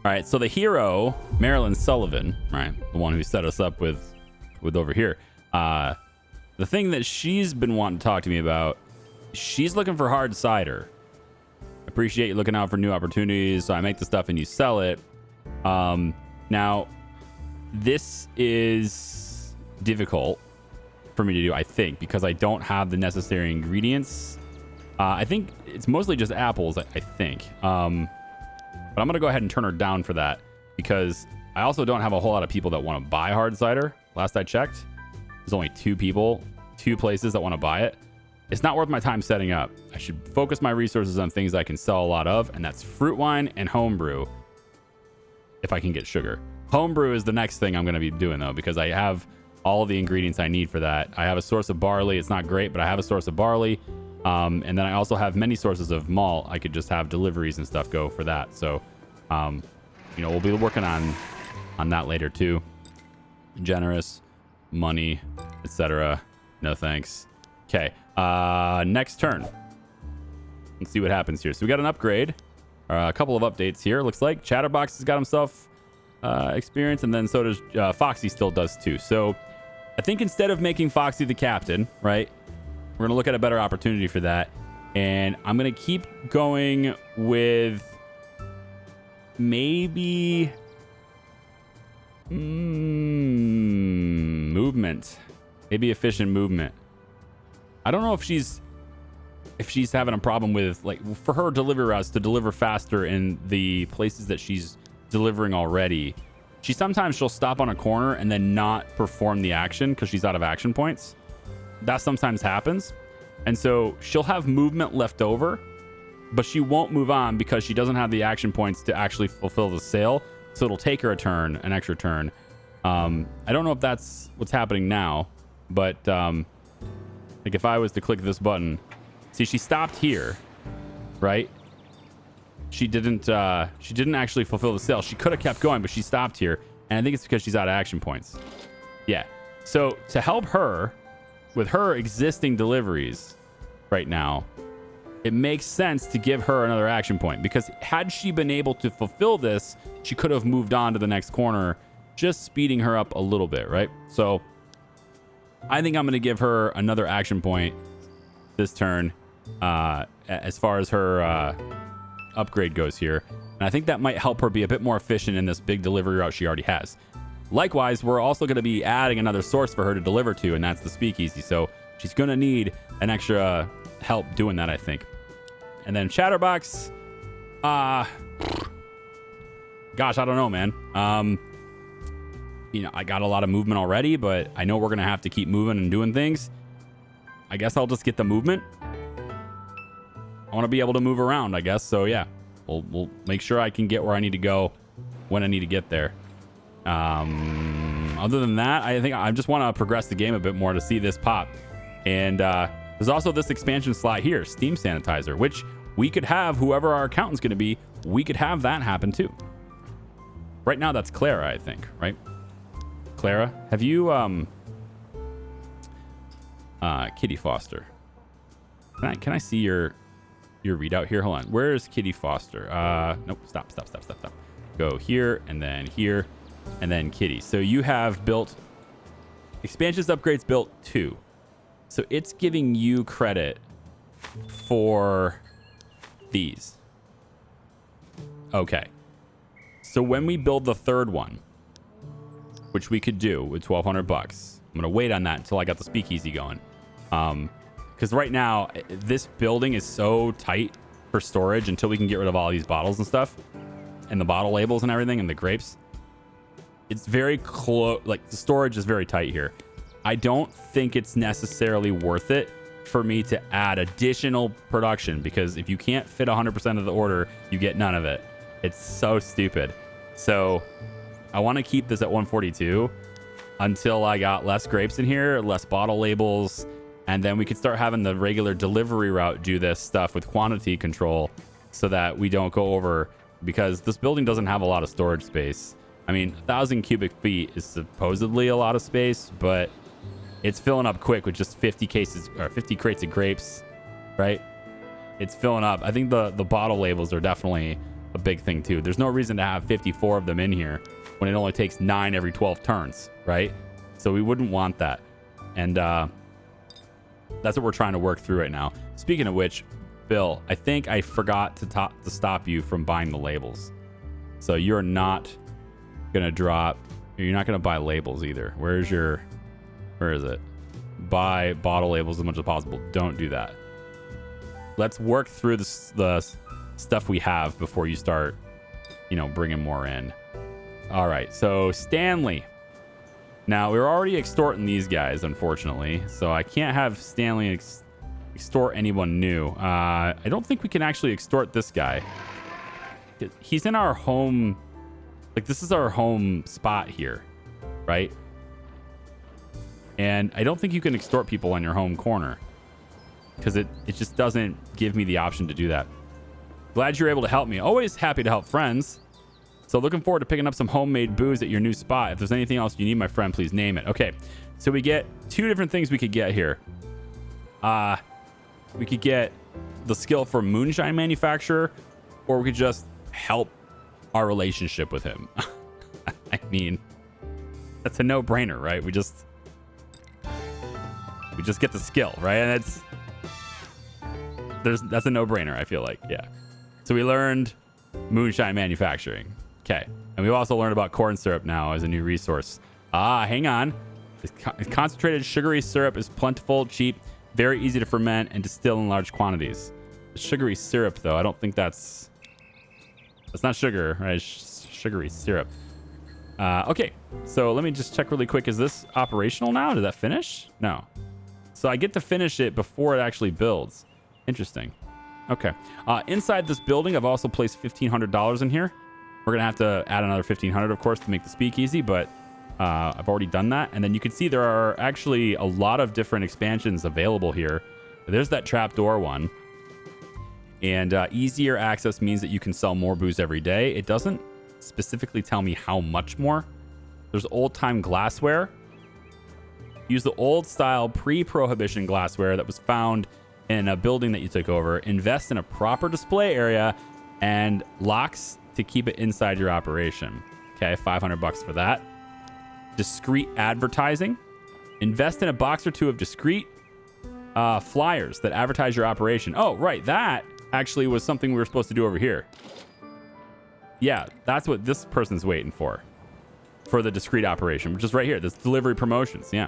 All right, so the hero, Marilyn Sullivan, right, the one who set us up with over here, the thing that she's been wanting to talk to me about, she's looking for hard cider. Appreciate you looking out for new opportunities, so I make the stuff and you sell it. Now, this is difficult for me to do, I think, because I don't have the necessary ingredients. I think it's mostly just apples, I think. But I'm going to go ahead and turn her down for that because I also don't have a whole lot of people that want to buy hard cider. Last I checked, there's only 2 places that want to buy it. It's not worth my time setting up. I should focus my resources on things I can sell a lot of, and that's fruit wine and homebrew if I can get sugar. Homebrew is the next thing I'm going to be doing, though, because I have all of the ingredients I need for that. I have a source of barley. It's not great, but I have a source of barley. And then I also have many sources of malt. I could just have deliveries and stuff go for that. So, we'll be working on that later too. Generous, money, etc. No thanks. Okay. Next turn. Let's see what happens here. So we got an upgrade. A couple of updates here. Looks like Chatterbox has got himself experience, and then so does Foxy still does too. So I think instead of making Foxy the captain, right? We're going to look at a better opportunity for that. And I'm going to keep going with maybe movement. Maybe efficient movement. I don't know if she's having a problem with, like, for her delivery routes to deliver faster in the places that she's delivering already. She'll stop on a corner and then not perform the action because she's out of action points. That sometimes happens. And so she'll have movement left over, but she won't move on because she doesn't have the action points to actually fulfill the sale. So it'll take her an extra turn. I don't know if that's what's happening now, but like if I was to click this button, see, she stopped here, right? She didn't actually fulfill the sale. She could have kept going, but she stopped here. And I think it's because she's out of action points. Yeah. So to help her with her existing deliveries right now, it makes sense to give her another action point, because had she been able to fulfill this, she could have moved on to the next corner, just speeding her up a little bit, right? So I think I'm going to give her another action point this turn as far as her upgrade goes here. And I think that might help her be a bit more efficient in this big delivery route she already has. Likewise, we're also going to be adding another source for her to deliver to, and that's the Speakeasy. So she's going to need an extra help doing that, I think. And then Chatterbox, gosh, I don't know, man. I got a lot of movement already, but I know we're going to have to keep moving and doing things. I guess I'll just get the movement. I want to be able to move around, I guess. So yeah, we'll make sure I can get where I need to go when I need to get there. Other than that, I think I just want to progress the game a bit more to see this pop. And there's also this expansion slot here, Steam Sanitizer, which we could have, whoever our accountant's going to be, we could have that happen too. Right now, that's Clara, I think, right? Clara, have you, Kitty Foster. Can I see your readout here? Hold on. Where's Kitty Foster? Nope. Stop. Go here, and then Kitty. So you have built expansions upgrades built 2. So it's giving you credit for these. Okay. So when we build the third one, which we could do with $1,200, I'm going to wait on that until I got the Speakeasy going. Because right now, this building is so tight for storage until we can get rid of all these bottles and stuff, and the bottle labels and everything, and the grapes. It's very close. Like, the storage is very tight here. I don't think it's necessarily worth it for me to add additional production, because if you can't fit 100% of the order, you get none of it. It's so stupid. So I want to keep this at 142 until I got less grapes in here, less bottle labels, and then we could start having the regular delivery route do this stuff with quantity control so that we don't go over, because this building doesn't have a lot of storage space. I mean, 1,000 cubic feet is supposedly a lot of space, but it's filling up quick with just 50 crates of grapes, right? It's filling up. I think the bottle labels are definitely a big thing too. There's no reason to have 54 of them in here when it only takes 9 every 12 turns, right? So we wouldn't want that. And that's what we're trying to work through right now. Speaking of which, Bill, I think I forgot to stop you from buying the labels. So you're not going to drop, you're not going to buy labels either. Where is it? Buy bottle labels as much as possible. Don't do that. Let's work through the stuff we have before you start, bringing more in. All right. So Stanley. Now, we're already extorting these guys, unfortunately. So I can't have Stanley extort anyone new. I don't think we can actually extort this guy. He's in our home. Like, this is our home spot here, right? And I don't think you can extort people on your home corner because it just doesn't give me the option to do that. Glad you're able to help me. Always happy to help friends. So looking forward to picking up some homemade booze at your new spot. If there's anything else you need, my friend, please name it. Okay, so we get 2 different things we could get here. We could get the skill for moonshine manufacturer, or we could just help our relationship with him. I mean, that's a no-brainer, right? We just get the skill, right? And that's a no-brainer, I feel like. Yeah. So we learned moonshine manufacturing. Okay. And we've also learned about corn syrup now as a new resource. Hang on. Concentrated sugary syrup is plentiful, cheap, very easy to ferment and distill in large quantities. The sugary syrup, though, I don't think that's not sugar, right? It's sugary syrup. Okay. So let me just check really quick. Is this operational now? Did that finish? No. So I get to finish it before it actually builds. Interesting. Okay. Inside this building, I've also placed $1,500 in here. We're going to have to add another $1,500, of course, to make the speakeasy, but I've already done that. And then you can see there are actually a lot of different expansions available here. There's that trapdoor one. And easier access means that you can sell more booze every day. It doesn't specifically tell me how much more. There's old-time glassware. Use the old-style pre-prohibition glassware that was found in a building that you took over. Invest in a proper display area and locks to keep it inside your operation. Okay, $500 for that. Discreet advertising. Invest in a box or 2 of discreet flyers that advertise your operation. Oh, right. That actually was something we were supposed to do over here. Yeah, that's what this person's waiting for the discreet operation, which is right here. This delivery promotions. Yeah.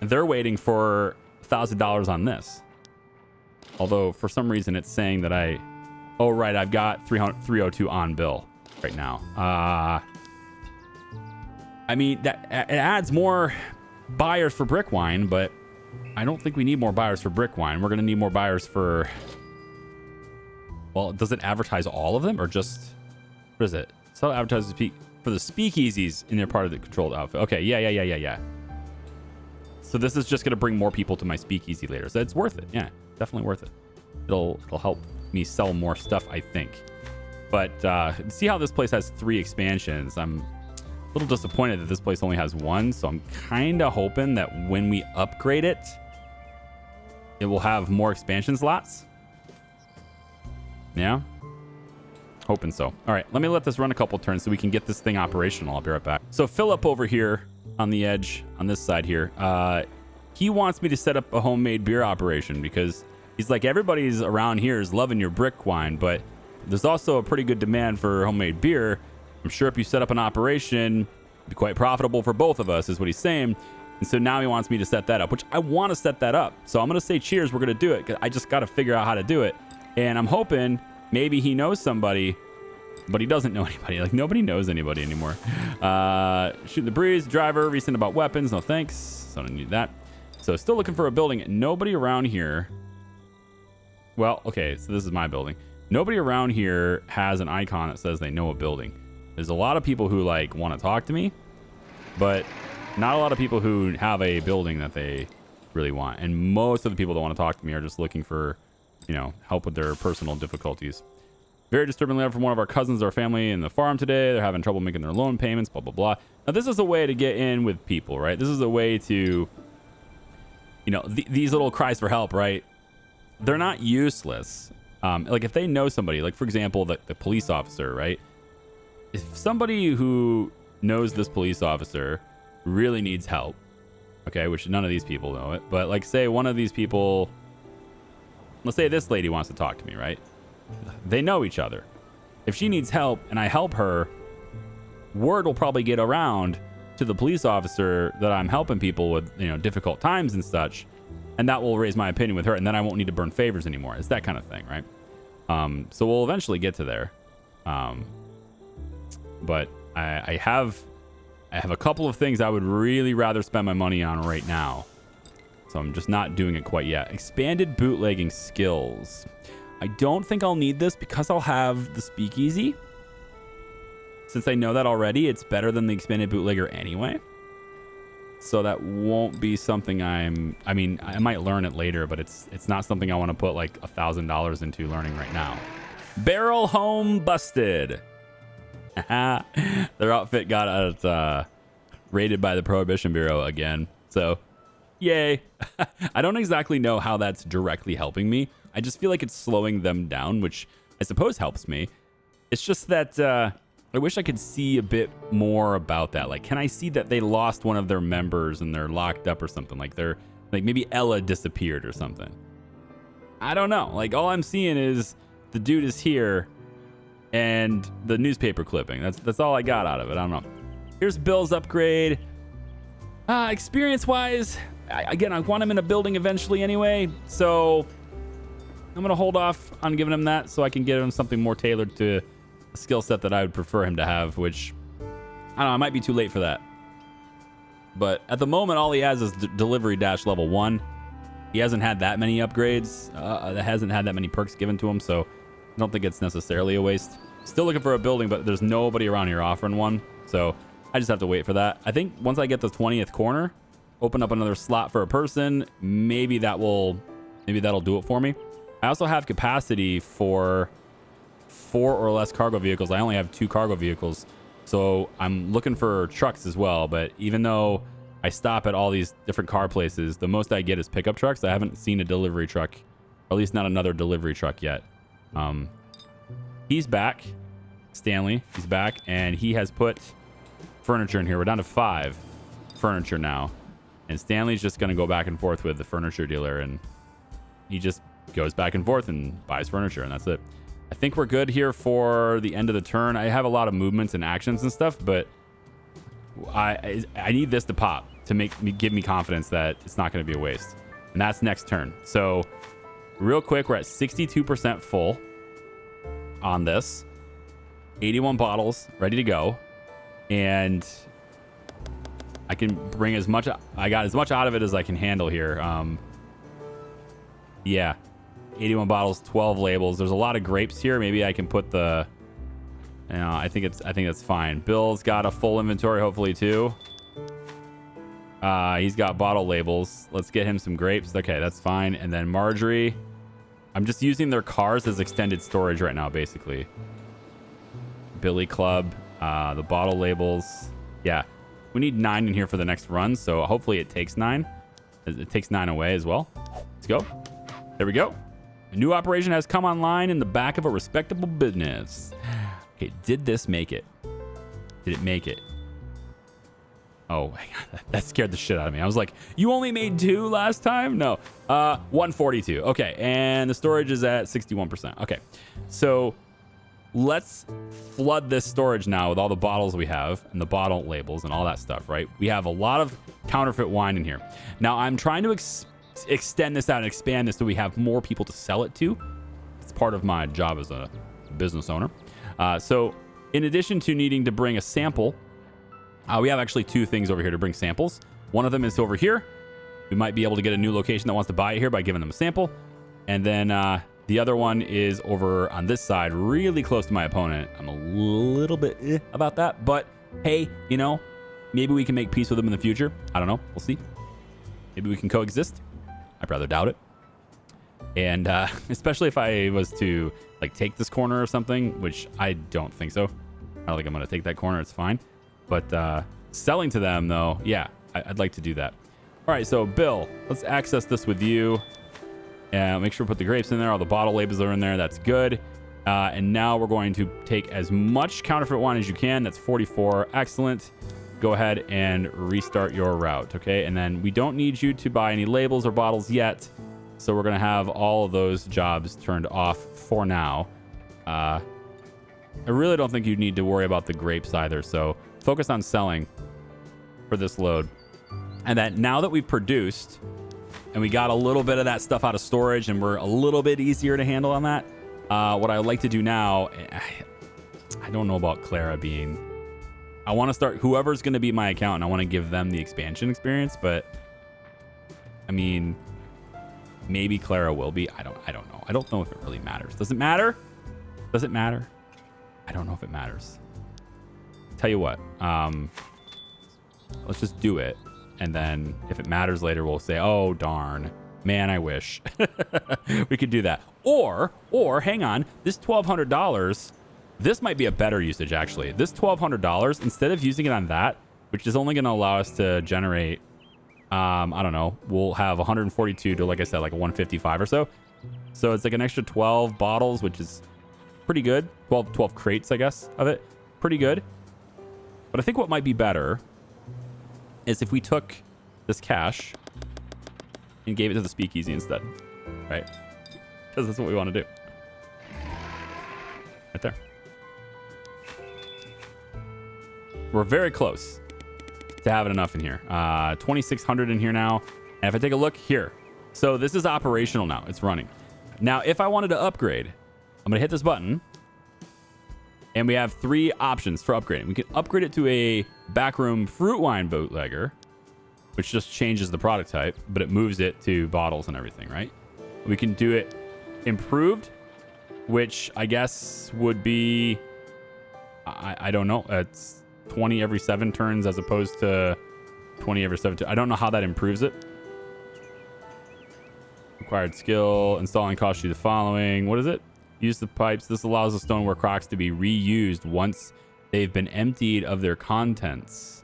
And they're waiting for $1,000 on this. Although for some reason it's saying that oh, right. I've got 302 on bill right now. I mean, that it adds more buyers for brick wine, but I don't think we need more buyers for brick wine. We're going to need more buyers for... Well, does it advertise all of them or just... What is it? So it advertises for the speakeasies in their part of the controlled outfit. Okay, yeah. So this is just going to bring more people to my speakeasy later. So it's worth it. Yeah, definitely worth it. It'll help me sell more stuff, I think. But see how this place has 3 expansions. I'm a little disappointed that this place only has 1. So I'm kind of hoping that when we upgrade it, it will have more expansion slots. Yeah. Hoping so. All right. Let me let this run a couple turns so we can get this thing operational. I'll be right back. So Philip over here on the edge on this side here, he wants me to set up a homemade beer operation because he's like, everybody's around here is loving your brick wine, but there's also a pretty good demand for homemade beer. I'm sure if you set up an operation, it'd be quite profitable for both of us, is what he's saying. And so now he wants me to set that up, which I want to set that up. So I'm going to say cheers. We're going to do it because I just got to figure out how to do it. And I'm hoping maybe he knows somebody, but he doesn't know anybody. Like, nobody knows anybody anymore. Shooting the breeze, driver, recent about weapons. No thanks. So I don't need that. So still looking for a building. Nobody around here. Well, okay, so this is my building. Nobody around here has an icon that says they know a building. There's a lot of people who like want to talk to me, but not a lot of people who have a building that they really want. And most of the people that want to talk to me are just looking for, help with their personal difficulties. Very disturbing letter from one of our cousins or family in the farm today. They're having trouble making their loan payments, blah, blah, blah. Now, this is a way to get in with people, right? This is a way to, these little cries for help, right? They're not useless. Like if they know somebody, like for example, the police officer, right? If somebody who knows this police officer really needs help, okay, which none of these people know it, but like say one of these people, let's say this lady wants to talk to me, right? They know each other. If she needs help and I help her, word will probably get around to the police officer that I'm helping people with, difficult times and such. And that will raise my opinion with her. And then I won't need to burn favors anymore. It's that kind of thing, right? So we'll eventually get to there. But I have a couple of things I would really rather spend my money on right now. So I'm just not doing it quite yet. Expanded bootlegging skills. I don't think I'll need this because I'll have the speakeasy. Since I know that already, it's better than the expanded bootlegger anyway. So that won't be something I might learn it later, but it's not something I want to put like $1,000 into learning right now. Barrel home busted. Their outfit got raided by the Prohibition Bureau again. So, yay. I don't exactly know how that's directly helping me. I just feel like it's slowing them down, which I suppose helps me. It's just that I wish I could see a bit more about that. Like, can I see that they lost one of their members and they're locked up or something? Like maybe Ella disappeared or something. I don't know. Like, all I'm seeing is the dude is here and the newspaper clipping. That's all I got out of it. I don't know. Here's Bill's upgrade. Experience-wise, again, I want him in a building eventually anyway, so I'm going to hold off on giving him that so I can get him something more tailored to a skill set that I would prefer him to have, which, I don't know, I might be too late for that. But at the moment, all he has is delivery dash level 1. He hasn't had that many upgrades. Hasn't had that many perks given to him, so I don't think it's necessarily a waste. Still looking for a building, but there's nobody around here offering one, so I just have to wait for that. I think once I get the 20th corner, open up another slot for a person, maybe that'll do it for me. I also have capacity for 4 or less cargo vehicles. I only have 2 cargo vehicles, so I'm looking for trucks as well. But even though I stop at all these different car places, the most I get is pickup trucks. I haven't seen a delivery truck, or at least not another delivery truck yet. He's back. Stanley, he's back, and he has put furniture in here. We're down to 5 furniture now, and Stanley's just going to go back and forth with the furniture dealer, and he just goes back and forth and buys furniture, and that's it. I think we're good here for the end of the turn. I have a lot of movements and actions and stuff, but I need this to pop to give me confidence that it's not going to be a waste, and that's next turn. So real quick, we're at 62% full on this. 81 bottles ready to go, and I can bring as much. I got as much out of it as I can handle here. Yeah, 81 bottles, 12 labels. There's a lot of grapes here. Maybe I can put the. I think that's fine. Bill's got a full inventory, hopefully too. He's got bottle labels. Let's get him some grapes. Okay, that's fine. And then Marjorie, I'm just using their cars as extended storage right now, basically. Billy Club, the bottle labels. Yeah, we need 9 in here for the next run, so hopefully it takes 9. It takes 9 away as well. Let's go. There we go. A new operation has come online in the back of a respectable business. Okay, did this make it? Did it make it? Oh, that scared the shit out of me. I was like, you only made 2 last time? No. 142. Okay, and the storage is at 61%. Okay, so let's flood this storage now with all the bottles we have and the bottle labels and all that stuff, right? We have a lot of counterfeit wine in here. Now, I'm trying to extend this out and expand this so we have more people to sell it to. It's part of my job as a business owner. So in addition to needing to bring a sample, we have actually 2 things over here to bring samples. One of them is over here. We might be able to get a new location that wants to buy it here by giving them a sample. And then the other one is over on this side, really close to my opponent. I'm a little bit about that, but hey, maybe we can make peace with them in the future. I don't know. We'll see. Maybe we can coexist. I'd rather doubt it. And especially if I was to take this corner or something, which I don't think so. I don't think I'm going to take that corner. It's fine. But selling to them, though, yeah, I'd like to do that. All right, so Bill, let's access this with you. Make sure to put the grapes in there. All the bottle labels are in there. That's good. And now we're going to take as much counterfeit wine as you can. That's 44. Excellent. Go ahead and restart your route. Okay. And then we don't need you to buy any labels or bottles yet. So we're going to have all of those jobs turned off for now. I really don't think you need to worry about the grapes either. So focus on selling for this load. And then now that we've produced and we got a little bit of that stuff out of storage and we're a little bit easier to handle on that, what I would like to do now, I don't know about Clara being, I want to start, whoever's going to be my accountant, I want to give them the expansion experience, but I mean, maybe Clara will be. I don't know. I don't know if it really matters. Does it matter? Does it matter? I don't know if it matters. Tell you what, let's just do it. And then if it matters later, we'll say, oh, darn, man, I wish we could do that. Or hang on, this $1,200, this might be a better usage, actually. This $1,200, instead of using it on that, which is only going to allow us to generate, I don't know, we'll have 142 to, like I said, like a 155 or so. So it's like an extra 12 bottles, which is pretty good. 12 crates, I guess, of it. Pretty good. But I think what might be better is if we took this cash and gave it to the speakeasy instead, right? Because that's what we want to do. Right there. We're very close to having enough in here. 2,600 in here now. And if I take a look here, so this is operational now. It's running. Now, if I wanted to upgrade, I'm going to hit this button. And we have 3 options for upgrading. We can upgrade it to a backroom fruit wine bootlegger, which just changes the product type, but it moves it to bottles and everything, right? We can do it improved, which I guess would be, I don't know, it's 20 every 7 turns as opposed to 20 every 7 turns. I don't know how that improves it. Required skill, installing costs you the following. What is it? Use the pipes. This allows the stoneware crocks to be reused once they've been emptied of their contents.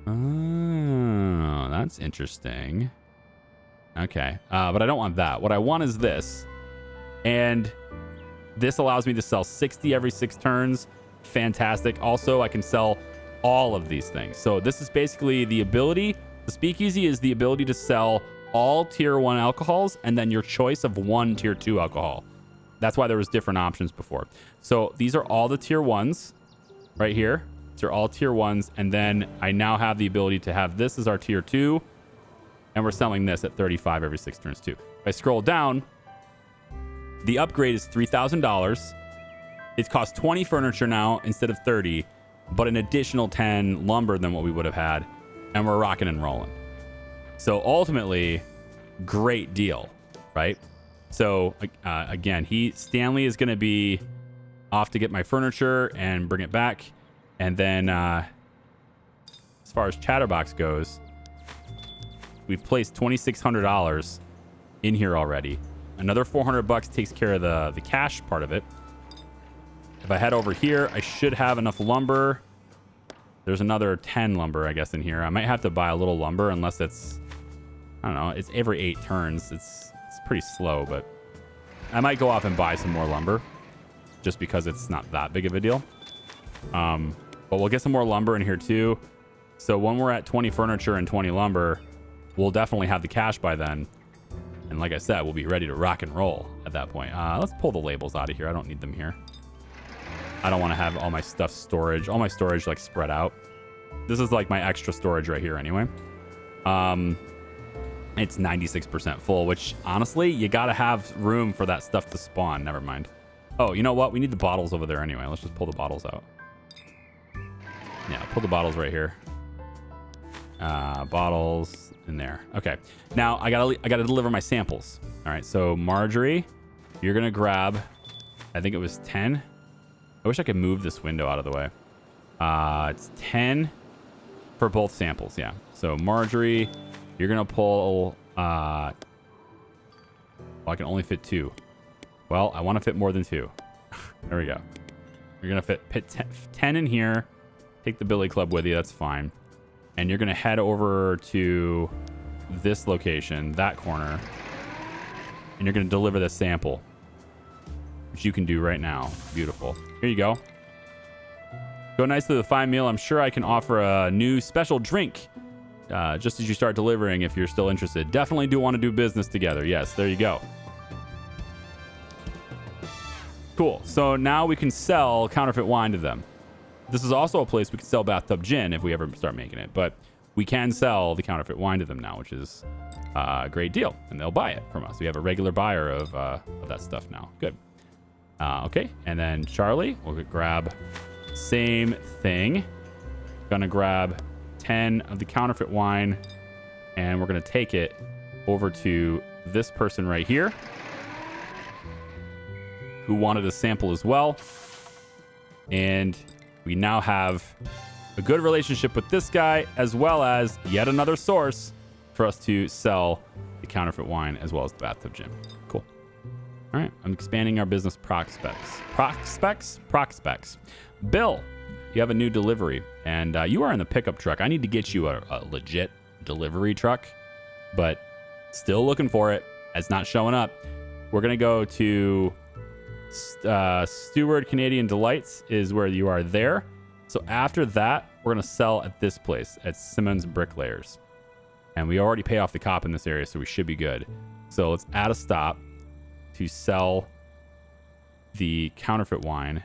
Oh, that's interesting. Okay. But I don't want that. What I want is this. And this allows me to sell 60 every 6 turns. Fantastic. Also, I can sell all of these things. So this is basically the ability. The speakeasy is the ability to sell all tier 1 alcohols and then your choice of 1 tier 2 alcohol. That's why there was different options before. So these are all the tier 1s right here. These are all tier 1s. And then I now have the ability to have this as our tier 2. And we're selling this at 35 every 6 turns too. If I scroll down, the upgrade is $3,000. It costs 20 furniture now instead of 30, but an additional 10 lumber than what we would have had. And we're rocking and rolling. So ultimately, great deal, right? So again, Stanley is going to be off to get my furniture and bring it back. And then as far as Chatterbox goes, we've placed $2,600 in here already. Another $400 takes care of the cash part of it. If I head over here, I should have enough lumber. There's another 10 lumber, I guess, in here. I might have to buy a little lumber unless it's, I don't know, it's every 8 turns. It's pretty slow, but I might go off and buy some more lumber just because it's not that big of a deal. But we'll get some more lumber in here too. So when we're at 20 furniture and 20 lumber, we'll definitely have the cash by then. And like I said, we'll be ready to rock and roll at that point. Let's pull the labels out of here. I don't need them here. I don't want to have all my stuff storage, all my storage like spread out. This is like my extra storage right here anyway. It's 96% full, which honestly, you got to have room for that stuff to spawn. Never mind. Oh, you know what? We need the bottles over there anyway. Let's just pull the bottles out. Yeah, pull the bottles right here. Bottles in there. Okay. Now I gotta deliver my samples. All right. So Marjorie, you're gonna grab, I think it was 10. I wish I could move this window out of the way. It's 10 for both samples. Yeah. So Marjorie, you're gonna pull. Well, I can only fit 2. Well, I want to fit more than 2. There we go. You're gonna fit 10 in here. Take the billy club with you. That's fine. And you're gonna head over to this location, that corner. and you're going to deliver the sample, which you can do right now. Beautiful. Here you go. Go nicely with a fine meal. I'm sure I can offer a new special drink just as you start delivering if you're still interested. Definitely do want to do business together. Yes, there you go. Cool. So now we can sell counterfeit wine to them. This is also a place we can sell bathtub gin if we ever start making it, but we can sell the counterfeit wine to them now, which is a great deal, and they'll buy it from us. We have a regular buyer of that stuff now. Good. Okay, and then Charlie, we'll grab same thing. Gonna grab 10 of the counterfeit wine, and we're gonna take it over to this person right here who wanted a sample as well. And we now have a good relationship with this guy, as well as yet another source for us to sell the counterfeit wine as well as the bathtub gin. Cool. All right, I'm expanding our business prospects. Prospects. Bill, you have a new delivery, and you are in the pickup truck. I need to get you a legit delivery truck, but still looking for it. It's not showing up. We're going to go to Steward Canadian Delights is where you are there. So after that, we're going to sell at this place, at Simmons Bricklayers. And we already pay off the cop in this area, so we should be good. So let's add a stop to sell the counterfeit wine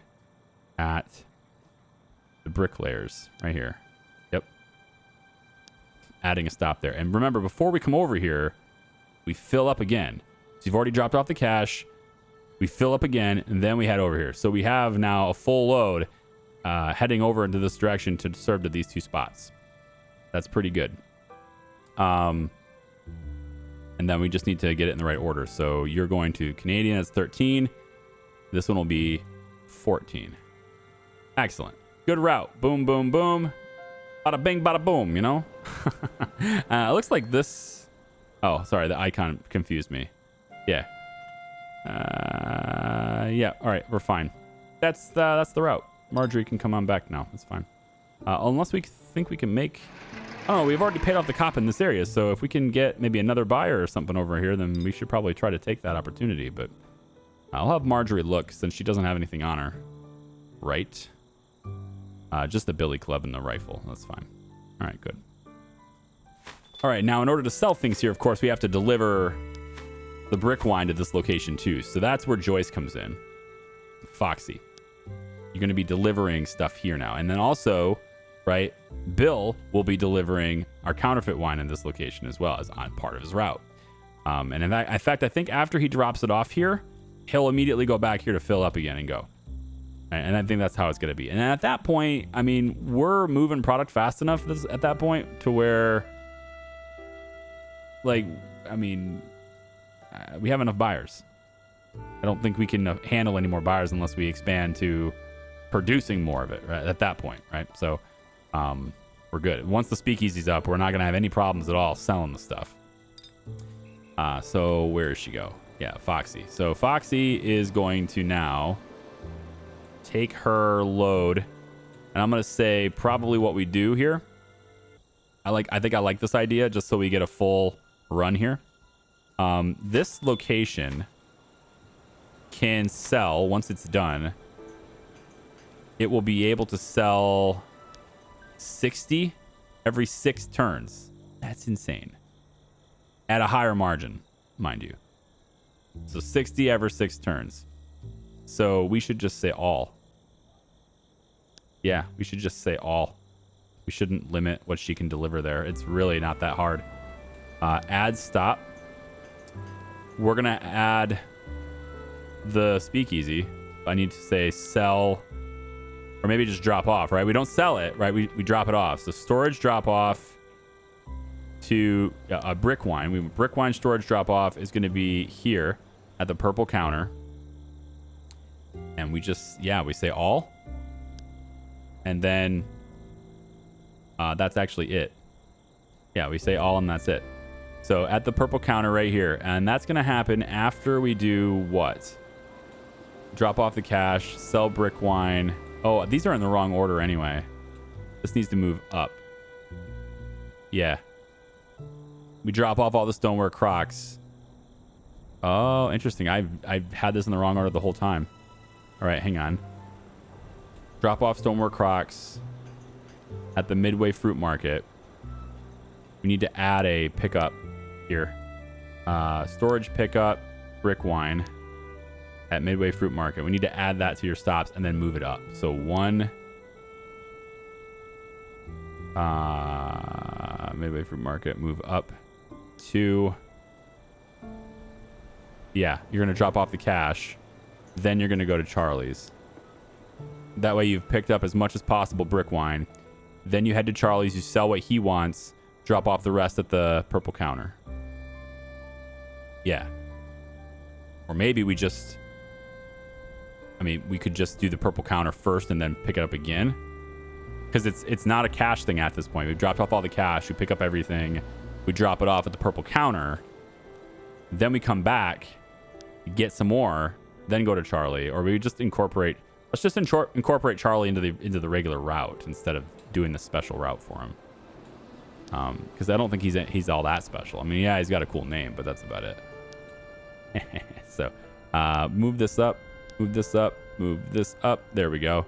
at the Bricklayers right here. Yep. Adding a stop there. And remember, before we come over here, we fill up again. So you've already dropped off the cash. We fill up again, and then we head over here. So we have now a full load heading over into this direction to serve to these two spots. That's pretty good. And then we just need to get it in the right order. So you're going to Canadian, that's 13. This one will be 14. Excellent. Good route. Boom, boom, boom. Bada bing, bada boom, you know? It looks like this. Oh, sorry. The icon confused me. Yeah. Yeah. All right. We're fine. That's the route. Marjorie can come on back now. That's fine. Unless we think we can make... Oh, we've already paid off the cop in this area, so if we can get maybe another buyer or something over here, then we should probably try to take that opportunity. But I'll have Marjorie look since she doesn't have anything on her. Right? Just the billy club and the rifle. That's fine. All right, good. All right, now in order to sell things here, of course, we have to deliver the brick wine to this location too. So that's where Joyce comes in. Foxy. You're going to be delivering stuff here now. And then also, right, Bill will be delivering our counterfeit wine in this location as well as on part of his route. And in fact, I think after he drops it off here, he'll immediately go back here to fill up again and go. And I think that's how it's going to be. And at that point, I mean, we're moving product fast enough at that point to where, like, I mean, we have enough buyers. I don't think we can handle any more buyers unless we expand to producing more of it, right? At that point, right? So we're good. Once the speakeasy's up, we're not going to have any problems at all selling the stuff. So where does she go? Yeah, Foxy. So Foxy is going to now take her load, and I'm going to say probably what we do here. I think I like this idea just so we get a full run here. This location can sell once it's done. It will be able to sell 60 every 6 turns. That's insane. At a higher margin, mind you. So 60 every 6 turns. So we should just say all. Yeah, we should just say all. We shouldn't limit what she can deliver there. It's really not that hard. Add stop. We're going to add the speakeasy. I need to say sell, or maybe just drop off, right? We don't sell it, right? We drop it off. So storage drop off to a brick wine. Brick wine storage drop off is going to be here at the purple counter. And we just, we say all. And then that's actually it. Yeah, we say all and that's it. So at the purple counter right here. And that's going to happen after we do what? Drop off the cash, sell brick wine. Oh, these are in the wrong order anyway. This needs to move up. Yeah. We drop off all the stoneware Crocs. Oh, interesting. I've had this in the wrong order the whole time. All right, hang on. Drop off Stonework Crocs at the Midway Fruit Market. We need to add a pickup here. Storage pickup, brick wine at Midway Fruit Market. We need to add that to your stops and then move it up. So 1... Midway Fruit Market, move up 2. Yeah, you're going to drop off the cash. Then you're going to go to Charlie's. That way you've picked up as much as possible brick wine. Then you head to Charlie's, you sell what he wants, drop off the rest at the purple counter. Yeah. Or maybe we just... I mean, we could just do the purple counter first and then pick it up again. Because it's not a cash thing at this point. We've dropped off all the cash. We pick up everything. We drop it off at the purple counter. Then we come back, get some more, then go to Charlie. Or we just incorporate... Let's just incorporate Charlie into the regular route instead of doing the special route for him. Because I don't think he's all that special. I mean, yeah, he's got a cool name, but that's about it. So, move this up. Move this up. Move this up. There we go.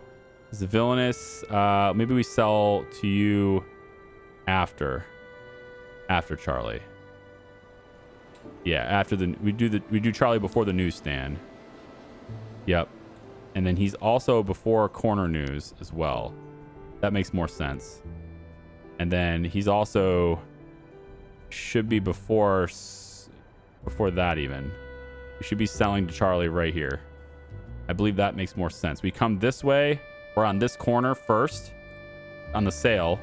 This is villainous. Maybe we sell to you after Charlie. Yeah, after we do Charlie before the newsstand. Yep. And then he's also before corner news as well. That makes more sense. And then he's also should be before that even. We should be selling to Charlie right here. I believe that makes more sense. We come this way. We're on this corner first on the sale.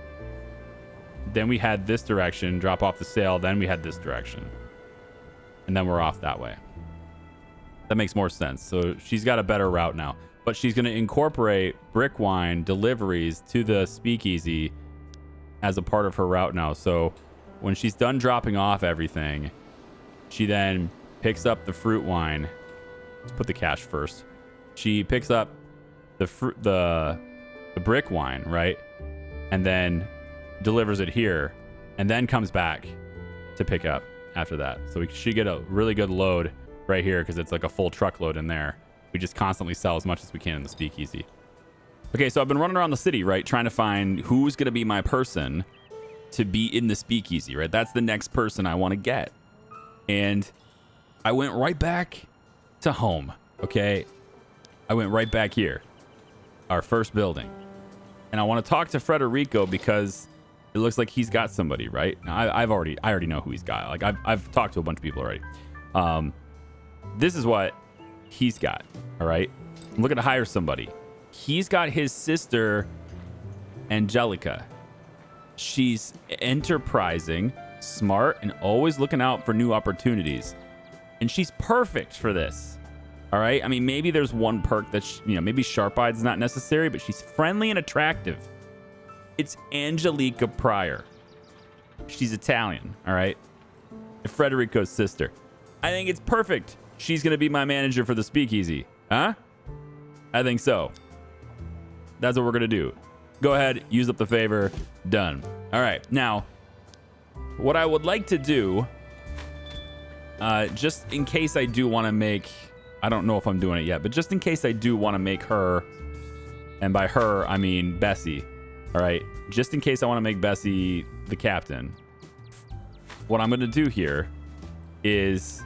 Then we had this direction, drop off the sale. Then we had this direction. And then we're off that way. That makes more sense. So she's got a better route now. But she's going to incorporate brick wine deliveries to the speakeasy as a part of her route now. So when she's done dropping off everything, she then picks up the fruit wine. Let's put the cash first. She picks up the brick wine, right? And then delivers it here and then comes back to pick up after that. So we should get a really good load right here because it's like a full truckload in there. We just constantly sell as much as we can in the speakeasy. Okay, so I've been running around the city, right, trying to find who's going to be my person to be in the speakeasy, right? That's the next person I want to get. And I went right back to home, okay? I went right back here, our first building. And I want to talk to Federico because it looks like he's got somebody, right? Now, I already know who he's got. Like, I've talked to a bunch of people already. This is what he's got, all right? I'm looking to hire somebody. He's got his sister, Angelica. She's enterprising, smart, and always looking out for new opportunities. And she's perfect for this, all right? I mean, maybe there's one perk that, maybe sharp-eyed is not necessary, but she's friendly and attractive. It's Angelica Pryor. She's Italian, all right? Federico's sister. I think it's perfect. She's going to be my manager for the speakeasy. Huh? I think so. That's what we're going to do. Go ahead, use up the favor. Done. All right. Now, what I would like to do, just in case I do want to make, I don't know if I'm doing it yet, but just in case I do want to make her, and by her, I mean Bessie. All right. Just in case I want to make Bessie the captain, what I'm going to do here is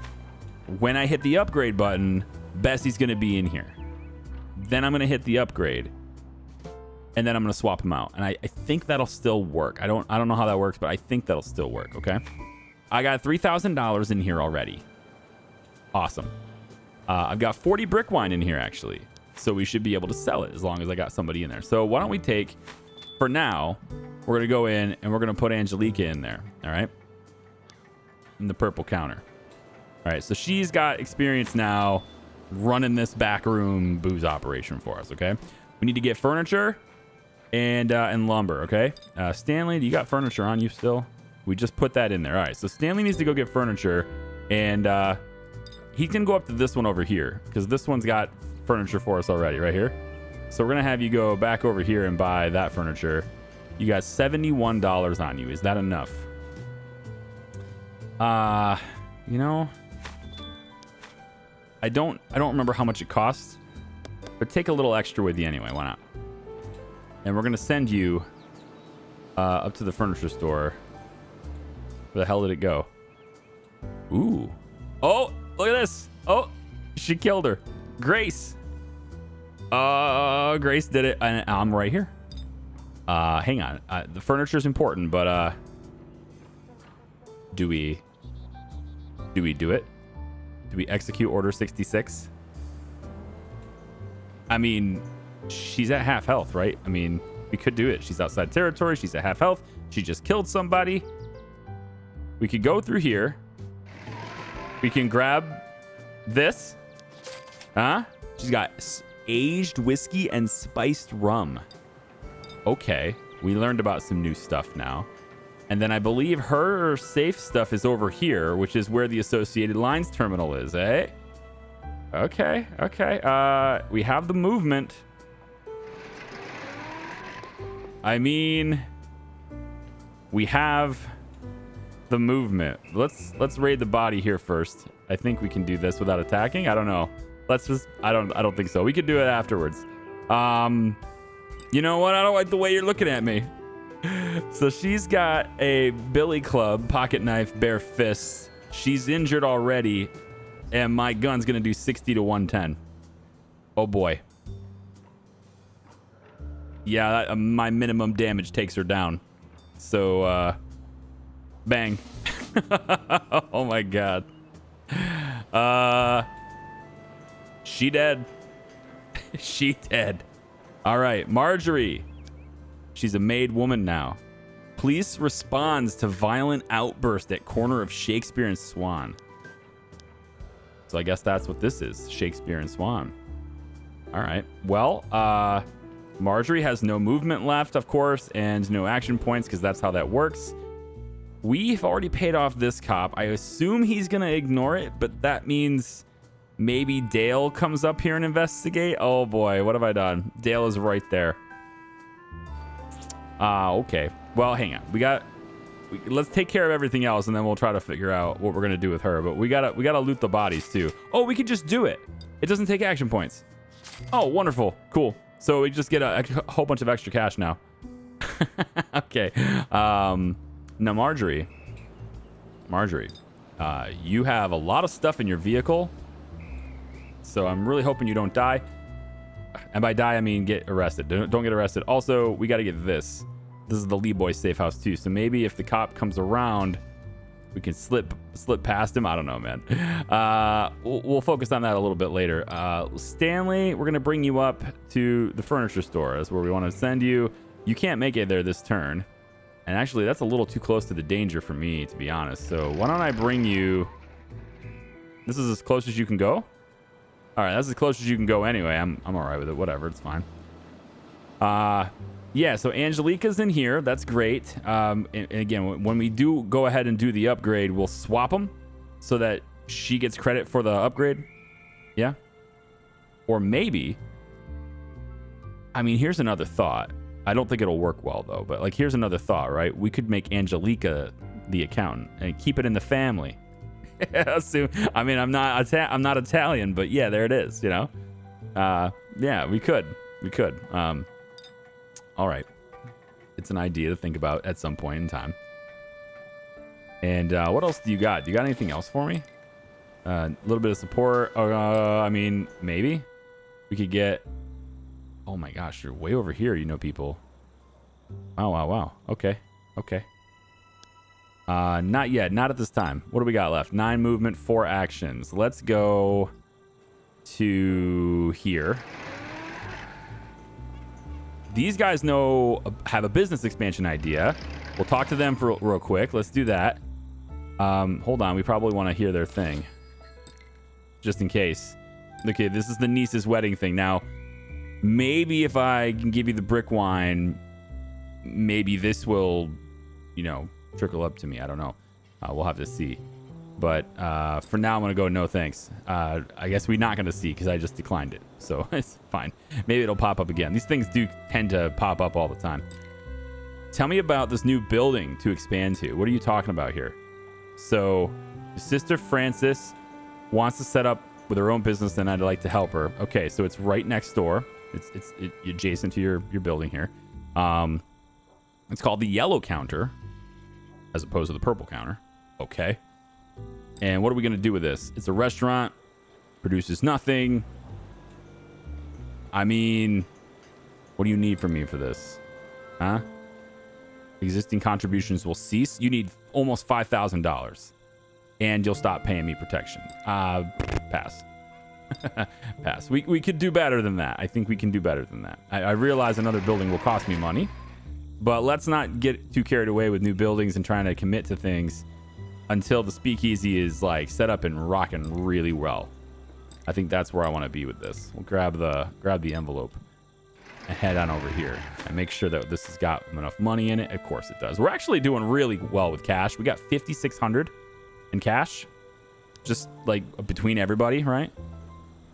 when I hit the upgrade button, Bessie's going to be in here. Then I'm going to hit the upgrade. And then I'm going to swap them out. And I think that'll still work. I don't know how that works, but I think that'll still work, okay? I got $3,000 in here already. Awesome. I've got 40 brick wine in here, actually. So we should be able to sell it as long as I got somebody in there. So why don't we take, for now, we're going to go in and we're going to put Angelica in there, all right? In the purple counter. All right, so she's got experience now running this backroom booze operation for us, okay? We need to get furniture and lumber, okay? Stanley, do you got furniture on you still? We just put that in there. All right, so Stanley needs to go get furniture, and he can go up to this one over here because this one's got furniture for us already right here. So we're going to have you go back over here and buy that furniture. You got $71 on you. Is that enough? I don't remember how much it costs, but take a little extra with you anyway. Why not? And we're gonna send you up to the furniture store. Where the hell did it go? Ooh. Oh, look at this. Oh, she killed her. Grace. Grace did it, and I'm right here. Hang on. The furniture is important, but do we do it? Do we execute Order 66? I mean, she's at half health, right? I mean, we could do it. She's outside territory. She's at half health. She just killed somebody. We could go through here. We can grab this. Huh? She's got aged whiskey and spiced rum. Okay. We learned about some new stuff now. And then I believe her safe stuff is over here, which is where the Associated Lines terminal is, eh? Okay. Okay. We have the movement. I mean, we have the movement. Let's raid the body here first. I think we can do this without attacking. I don't know. Let's just I don't think so. We could do it afterwards. You know what? I don't like the way you're looking at me. So she's got a billy club, pocket knife, bare fists. She's injured already, and my gun's gonna do 60 to 110. Oh boy. Yeah, my minimum damage takes her down. So, bang. Oh my god. She dead. She dead. All right, Marjorie. She's a made woman now. Police responds to violent outburst at corner of Shakespeare and Swan. So I guess that's what this is, Shakespeare and Swan. All right. Well, Marjorie has no movement left, of course, and no action points because that's how that works. We've already paid off this cop. I assume he's going to ignore it, but that means maybe Dale comes up here and investigate. Oh boy, what have I done? Dale is right there. Okay. Well, hang on. Let's take care of everything else, and then we'll try to figure out what we're going to do with her. But we gotta loot the bodies too. Oh, we could just do it. It doesn't take action points. Oh, wonderful. Cool. So we just get a whole bunch of extra cash now. Okay. Now, Marjorie, you have a lot of stuff in your vehicle. So I'm really hoping you don't die. And by die, I mean get arrested. Don't get arrested. Also, we got to get this. This is the Lee Boy safe house too. So maybe if the cop comes around, we can slip past him. I don't know, man. We'll focus on that a little bit later. Stanley, we're going to bring you up to the furniture store. That's where we want to send you. You can't make it there this turn. And actually, that's a little too close to the danger for me, to be honest. So why don't I bring you... This is as close as you can go? All right, that's as close as you can go anyway. I'm all right with it. Whatever, it's fine. Yeah, so Angelica's in here. That's great. And again, when we do go ahead and do the upgrade, we'll swap them so that she gets credit for the upgrade. Yeah? Or maybe... I mean, here's another thought. I don't think it'll work well, though. But, like, here's another thought, right? We could make Angelica the accountant and keep it in the family. So, I mean, I'm not Italian, but yeah, there it is, you know? Yeah, we could. All right. It's an idea to think about at some point in time. And what else do you got? Do you got anything else for me? A little bit of support. I mean, maybe we could get... Oh my gosh, you're way over here, you know, people. Wow. Okay. Not yet. Not at this time. What do we got left? 9 movement, 4 actions. Let's go to here. These guys have a business expansion idea. We'll talk to them for real quick. Let's do that. Hold on. We probably want to hear their thing. Just in case. Okay, this is the niece's wedding thing. Now, maybe if I can give you the brick wine, maybe this will, you know, trickle up to me. I don't know. We'll have to see. But for now, I'm going to go no thanks. I guess we're not going to see because I just declined it. So it's fine. Maybe it'll pop up again. These things do tend to pop up all the time. Tell me about this new building to expand to. What are you talking about here? So Sister Frances wants to set up with her own business, and I'd like to help her. Okay, so it's right next door. It's adjacent to your building here. It's called the yellow counter as opposed to the purple counter. Okay. And what are we going to do with this? It's a restaurant, produces nothing. I mean, what do you need from me for this? Huh? Existing contributions will cease. You need almost $5,000 and you'll stop paying me protection. Pass. Pass. We could do better than that. I think we can do better than that. I realize another building will cost me money, but let's not get too carried away with new buildings and trying to commit to things until the speakeasy is like set up and rocking really well. I think that's where I want to be with this. We'll grab the envelope and head on over here and make sure that this has got enough money in it. Of course it does. We're actually doing really well with cash. We got 5,600 in cash, just like between everybody, right?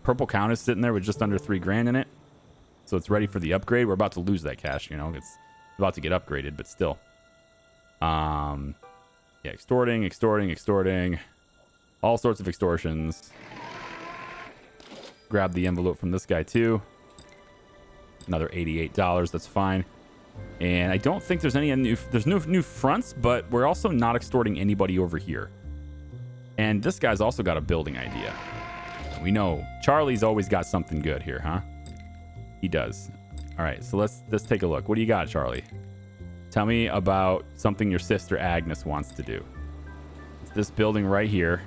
Purple count is sitting there with just under 3 grand in it, so it's ready for the upgrade. We're about to lose that cash, you know. It's about to get upgraded, but still. Yeah, extorting, all sorts of extortions. Grab the envelope from this guy too. Another $88. That's fine. And I don't think there's there's no new fronts, but we're also not extorting anybody over here. And this guy's also got a building idea. We know Charlie's always got something good here, huh? He does. All right, so let's take a look. What do you got, Charlie? Tell me about something your sister Agnes wants to do. It's this building right here.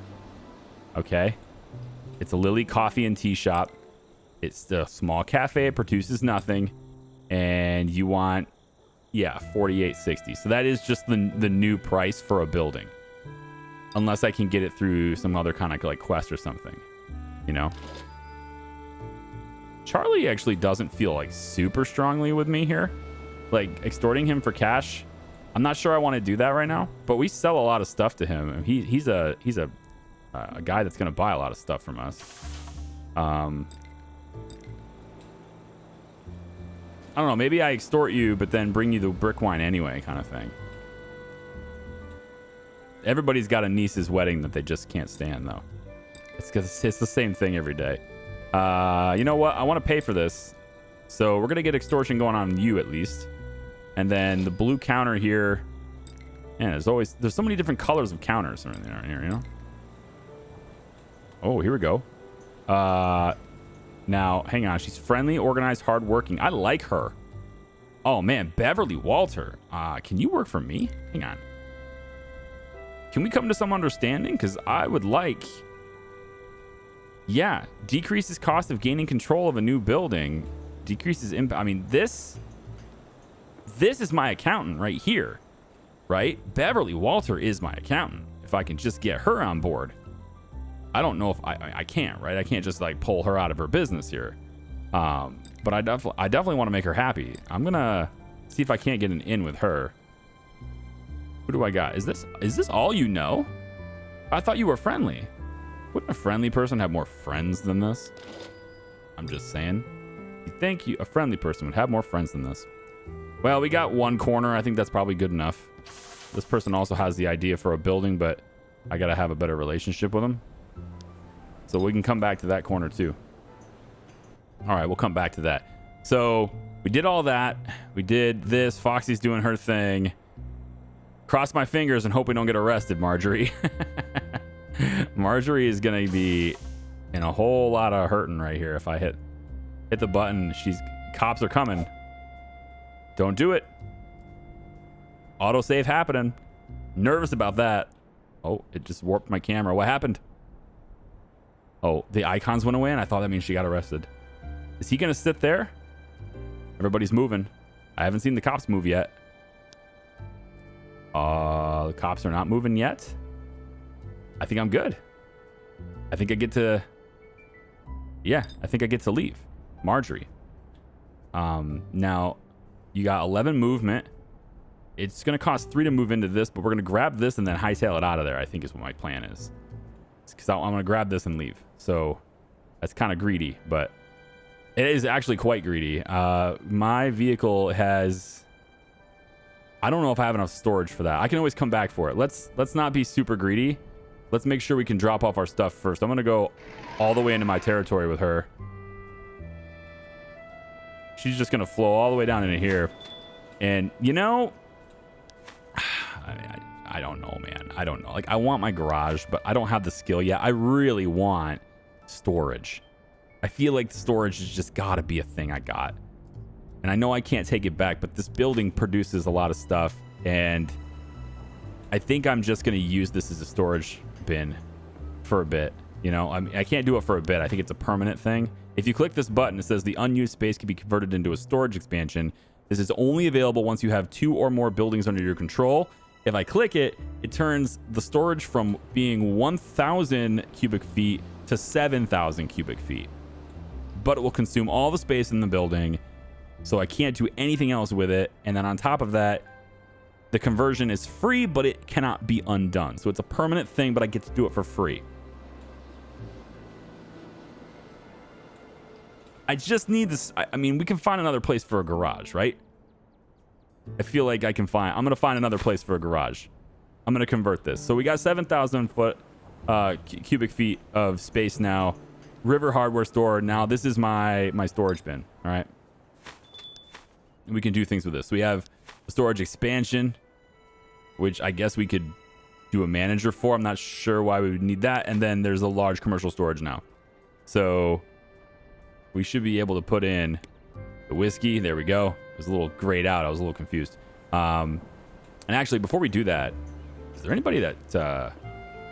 Okay. It's a Lily coffee and tea shop. It's a small cafe. It produces nothing. And you want, yeah, $48.60. So that is just the new price for a building. Unless I can get it through some other kind of like quest or something. You know? Charlie actually doesn't feel like super strongly with me here. Like extorting him for cash. I'm not sure I want to do that right now, but we sell a lot of stuff to him. He's a guy that's going to buy a lot of stuff from us. I don't know. Maybe I extort you, but then bring you the brick wine anyway, kind of thing. Everybody's got a niece's wedding that they just can't stand, though. It's because it's the same thing every day. You know what? I want to pay for this. So we're going to get extortion going on you at least. And then the blue counter here. Man, there's so many different colors of counters around here, you know? Oh, here we go. Now, hang on. She's friendly, organized, hardworking. I like her. Oh, man. Beverly Walter. Can you work for me? Hang on. Can we come to some understanding? Because I would like... Yeah. Decreases cost of gaining control of a new building. Decreases impact. I mean, this is my accountant right here. Right? Beverly Walter is my accountant. If I can just get her on board. I don't know if I can't, right? I can't just like pull her out of her business here. But I definitely want to make her happy. I'm gonna see if I can't get an in with her. Who do I got? Is this all you know? I thought you were friendly. Wouldn't a friendly person have more friends than this? I'm just saying. You think a friendly person would have more friends than this? Well, we got one corner. I think that's probably good enough. This person also has the idea for a building, but I gotta have a better relationship with them. So we can come back to that corner too. All right, we'll come back to that. So we did all that. We did this. Foxy's doing her thing. Cross my fingers and hope we don't get arrested, Marjorie. Marjorie is going to be in a whole lot of hurting right here. If I hit the button, cops are coming. Don't do it. Autosave happening. Nervous about that. Oh, it just warped my camera. What happened? Oh, the icons went away, and I thought that means she got arrested. Is he going to sit there? Everybody's moving. I haven't seen the cops move yet. The cops are not moving yet. I think I'm good. I think I get to... Yeah, I think I get to leave. Marjorie. Now, you got 11 movement. It's going to cost 3 to move into this, but we're going to grab this and then hightail it out of there, I think is what my plan is. Because I'm going to grab this and leave. So that's kind of greedy, but it is actually quite greedy. My vehicle has... I don't know if I have enough storage for that. I can always come back for it. Let's not be super greedy. let's make sure we can drop off our stuff first. I'm going to go all the way into my territory with her. She's just going to flow all the way down into here. And, you know, I don't know, man. I don't know. Like, I want my garage, but I don't have the skill yet. I really want storage. I feel like storage has just got to be a thing I got. And I know I can't take it back, but this building produces a lot of stuff. And I think I'm just going to use this as a storage bin for a bit. You know, I can't do it for a bit. I think it's a permanent thing. If you click this button, it says the unused space can be converted into a storage expansion. This is only available once you have 2 or more buildings under your control. If I click it, it turns the storage from being 1,000 cubic feet to 7,000 cubic feet. But it will consume all the space in the building, so I can't do anything else with it. And then on top of that, the conversion is free, but it cannot be undone. So it's a permanent thing, but I get to do it for free. I just need this. I mean, we can find another place for a garage, right? I feel like I'm going to find another place for a garage. I'm going to convert this. So we got 7,000 cubic feet of space now. River hardware store. Now this is my storage bin. All right. And we can do things with this. So we have a storage expansion, which I guess we could do a manager for. I'm not sure why we would need that. And then there's a large commercial storage now. So we should be able to put in the whiskey. There we go. It was a little grayed out. I was a little confused. And actually, before we do that, is there anybody that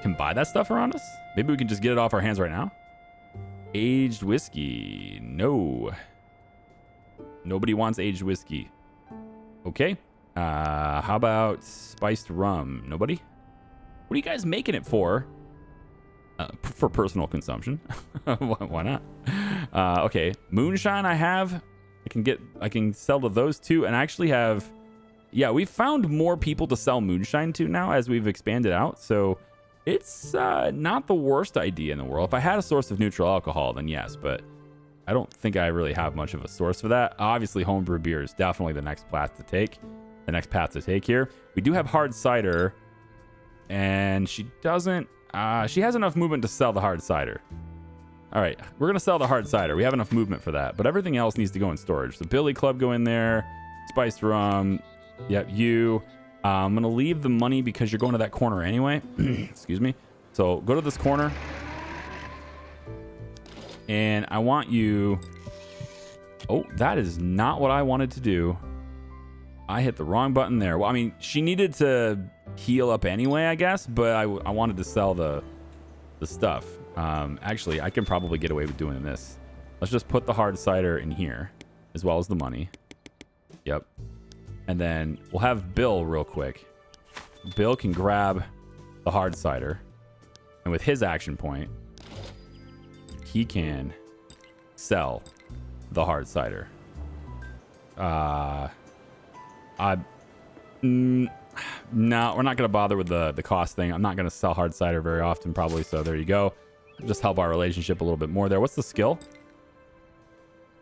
can buy that stuff around us? Maybe we can just get it off our hands right now. Aged whiskey. No. Nobody wants aged whiskey. Okay. How about spiced rum? Nobody? What are you guys making it for? For personal consumption. Why not? Okay. Moonshine I have. I can sell to those two, and I actually have, yeah, we've found more people to sell moonshine to now as we've expanded out. So it's not the worst idea in the world. If I had a source of neutral alcohol, then yes, but I don't think I really have much of a source for that. Obviously, homebrew beer is definitely the next path to take. The next path to take here. We do have hard cider, and she doesn't. She has enough movement to sell the hard cider. All right, we're going to sell the hard cider. We have enough movement for that, but everything else needs to go in storage. So Billy Club go in there, spiced rum. Yep, you. I'm going to leave the money because you're going to that corner anyway. Excuse me. So go to this corner, and I want you. Oh, that is not what I wanted to do. I hit the wrong button there. Well, I mean, she needed to heal up anyway, I guess, but I wanted to sell the stuff. Actually, I can probably get away with doing this. Let's just put the hard cider in here, as well as the money. Yep. And then we'll have Bill real quick. Bill can grab the hard cider, and with his action point, he can sell the hard cider. No, we're not going to bother with the cost thing. I'm not going to sell hard cider very often, probably. So there you go. Just help our relationship a little bit more there. What's the skill?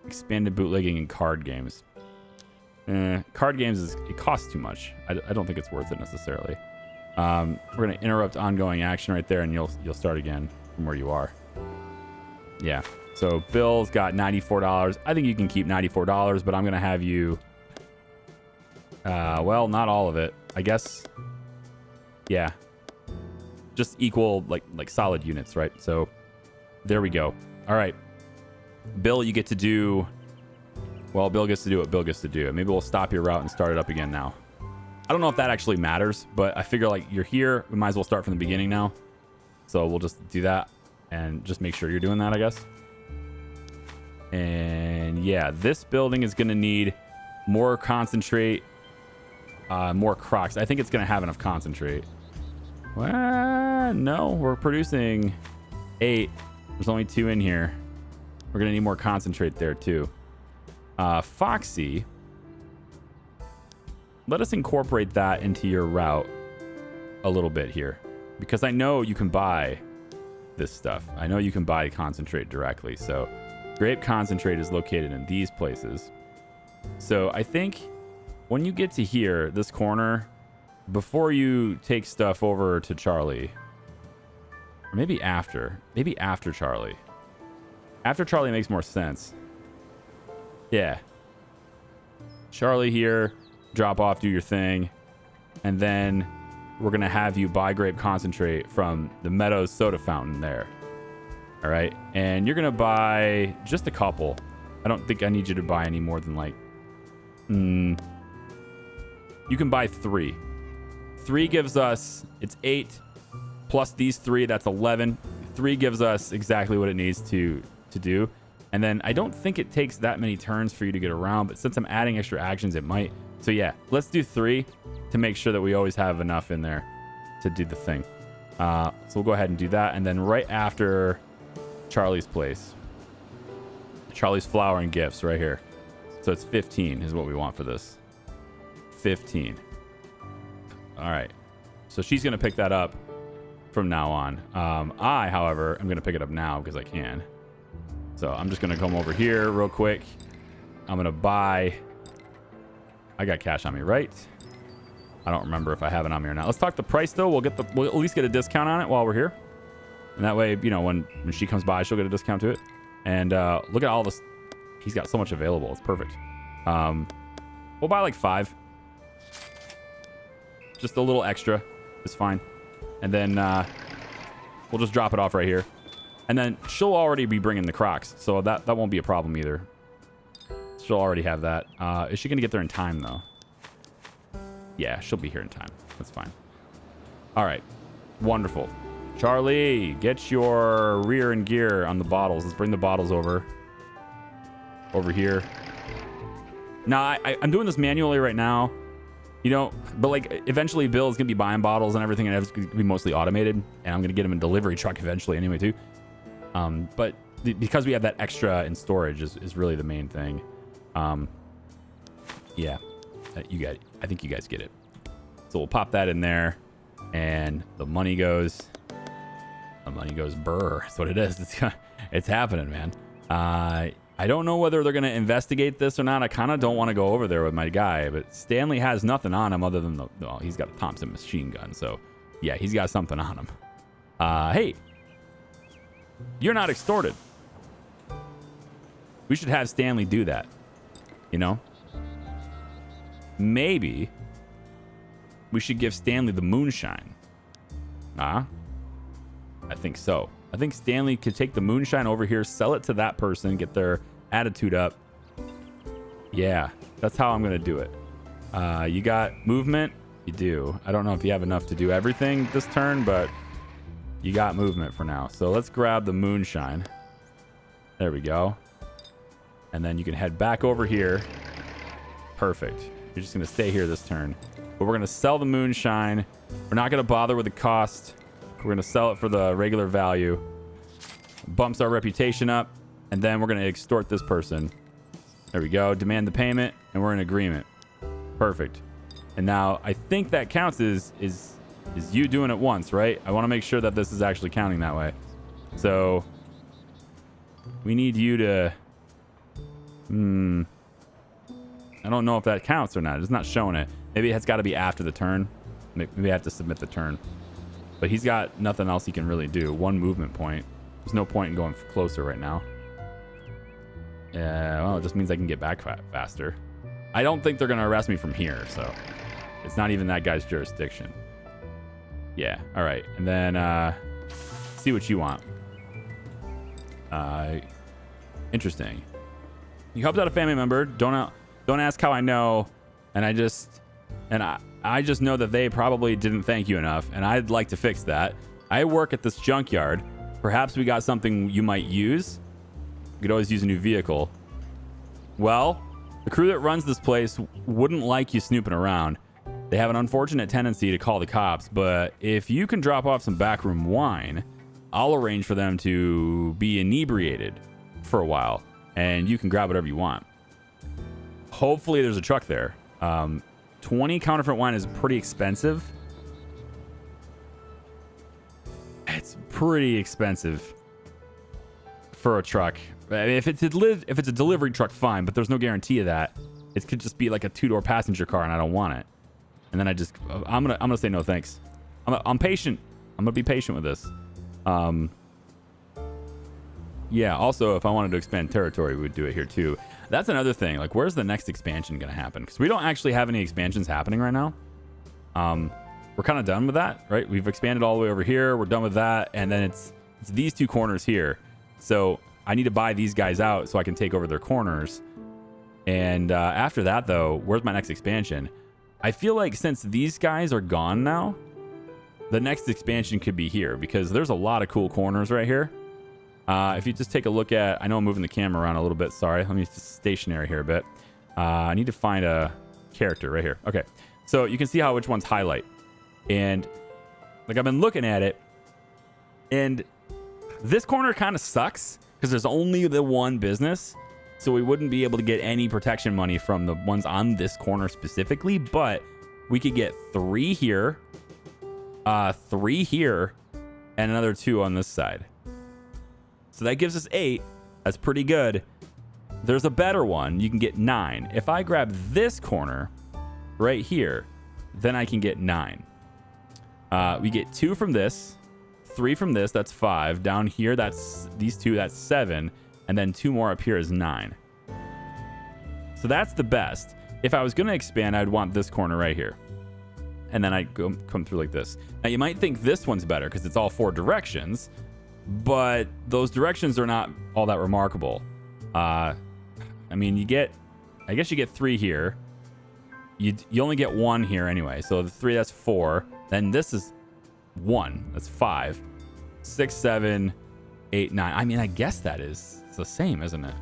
Expanded bootlegging and card games. Card games it costs too much. I don't think it's worth it necessarily. We're going to interrupt ongoing action right there, and you'll start again from where you are. Yeah. So Bill's got $94. I think you can keep $94, but I'm going to have you. Well, not all of it, I guess. Yeah. Just equal, like solid units, right? So there we go. All right. Bill, you get to do. Well, Bill gets to do what Bill gets to do. Maybe we'll stop your route and start it up again now. I don't know if that actually matters, but I figure like you're here. We might as well start from the beginning now. So we'll just do that and just make sure you're doing that, I guess. And yeah, this building is going to need more concentrate. More crocks. I think it's going to have enough concentrate. Well, no, we're producing 8. There's only 2 in here. We're going to need more concentrate there too. Foxy, let us incorporate that into your route a little bit here, because I know you can buy this stuff. I know you can buy concentrate directly. So grape concentrate is located in these places. So I think when you get to here, this corner, before you take stuff over to Charlie, Or maybe after. Maybe after Charlie. After Charlie makes more sense. Yeah. Charlie here. Drop off, do your thing. And then we're going to have you buy grape concentrate from the Meadows soda fountain there. All right. And you're going to buy just a couple. I don't think I need you to buy any more than like... you can buy 3. 3 gives us... It's 8. Plus these 3, that's 11. 3 gives us exactly what it needs to do. And then I don't think it takes that many turns for you to get around. But since I'm adding extra actions, it might. So yeah, let's do 3 to make sure that we always have enough in there to do the thing. So we'll go ahead and do that. And then right after Charlie's place. Charlie's flower and gifts right here. So it's 15 is what we want for this. 15. All right. So she's going to pick that up from now on. I, however, am going to pick it up now because I can. So I'm just going to come over here real quick. I'm going to buy... I got cash on me, right? I don't remember if I have it on me or not. Let's talk the price, though. We'll at least get a discount on it while we're here. And that way, you know, when she comes by, she'll get a discount to it. And look at all this. He's got so much available. It's perfect. We'll buy like 5. Just a little extra is fine. And then we'll just drop it off right here. And then she'll already be bringing the Crocs. So that won't be a problem either. She'll already have that. Is she going to get there in time, though? Yeah, she'll be here in time. That's fine. All right. Wonderful. Charlie, get your rear and gear on the bottles. Let's bring the bottles over here. Now, I'm doing this manually right now. You know, but like eventually Bill's going to be buying bottles and everything, and it's going to be mostly automated. And I'm going to get him a delivery truck eventually anyway, too. But because we have that extra in storage is really the main thing. Yeah, you get it. I think you guys get it. So we'll pop that in there, and the money goes brr. That's what it is. It's happening, man. I don't know whether they're going to investigate this or not. I kind of don't want to go over there with my guy, but Stanley has nothing on him other than he's got a Thompson machine gun. So yeah, he's got something on him. Hey, you're not extorted. We should have Stanley do that. You know, maybe we should give Stanley the moonshine. I think so. I think Stanley could take the moonshine over here, sell it to that person, get their attitude up. Yeah, that's how I'm going to do it. You got movement? You do. I don't know if you have enough to do everything this turn, but you got movement for now. So let's grab the moonshine. There we go. And then you can head back over here. Perfect. You're just going to stay here this turn. But we're going to sell the moonshine. We're not going to bother with the cost. We're going to sell it for the regular value. Bumps our reputation up. And then we're going to extort this person. There we go. Demand the payment. And we're in agreement. Perfect. And now I think that counts as you doing it once, right? I want to make sure that this is actually counting that way. So we need you to... I don't know if that counts or not. It's not showing it. Maybe it's got to be after the turn. Maybe I have to submit the turn. But he's got nothing else he can really do. 1 movement point. There's no point in going closer right now. Yeah, well, it just means I can get back faster. I don't think they're going to arrest me from here, so it's not even that guy's jurisdiction. Yeah, all right. And then see what you want. Interesting. You helped out a family member. Don't ask how I know. And I just know that they probably didn't thank you enough, and I'd like to fix that. I work at this junkyard. Perhaps we got something you might use. You could always use a new vehicle. Well, the crew that runs this place wouldn't like you snooping around. They have an unfortunate tendency to call the cops, but if you can drop off some backroom wine, I'll arrange for them to be inebriated for a while, and you can grab whatever you want. Hopefully there's a truck there. 20 counterfeit wine is pretty expensive. It's pretty expensive for a truck. I mean, if it's a delivery truck, fine, but there's no guarantee of that. It could just be like a 2-door passenger car, and I don't want it. And then I'm gonna say no thanks. I'm patient. I'm gonna be patient with this. Yeah, also, if I wanted to expand territory, we would do it here too. That's another thing. Like, where's the next expansion going to happen? Because we don't actually have any expansions happening right now. We're kind of done with that, right? We've expanded all the way over here. We're done with that. And then it's these two corners here. So I need to buy these guys out so I can take over their corners. And after that, though, where's my next expansion? I feel like since these guys are gone now, the next expansion could be here because there's a lot of cool corners right here. If you just take a look at, I know I'm moving the camera around a little bit. Sorry. Let me just stationary here a bit. I need to find a character right here. Okay. So you can see which ones highlight. And like I've been looking at it, and this corner kind of sucks because there's only the one business. So we wouldn't be able to get any protection money from the ones on this corner specifically, but we could get 3 here, 3 here, and another 2 on this side. So that gives us 8. That's pretty good. There's a better one. You can get 9. If I grab this corner right here, then I can get 9. We get 2 from this, 3 from this. That's 5. Down here, that's these 2. That's 7. And then 2 more up here is 9. So that's the best. If I was going to expand, I'd want this corner right here. And then I'd come through like this. Now, you might think this one's better because it's all 4 directions. But those directions are not all that remarkable. I mean, I guess you get 3 here. You only get 1 here anyway. So the 3, that's 4. Then this is 1. That's 5. 6, 7, 8, 9. I mean, I guess it's the same, isn't it?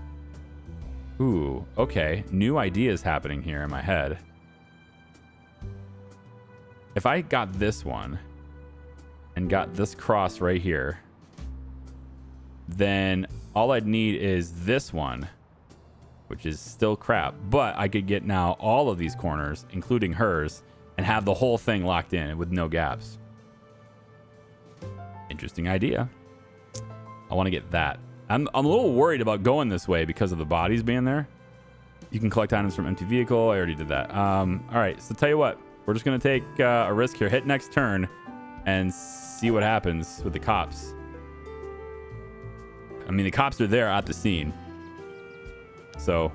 Ooh, okay. New ideas happening here in my head. If I got this one and got this cross right here, then all I'd need is this one, which is still crap. But I could get now all of these corners, including hers, and have the whole thing locked in with no gaps. Interesting idea. I want to get that. I'm a little worried about going this way because of the bodies being there. You can collect items from empty vehicle. I already did that. All right, so tell you what. We're just going to take a risk here. Hit next turn and see what happens with the cops. I mean, the cops are there at the scene. So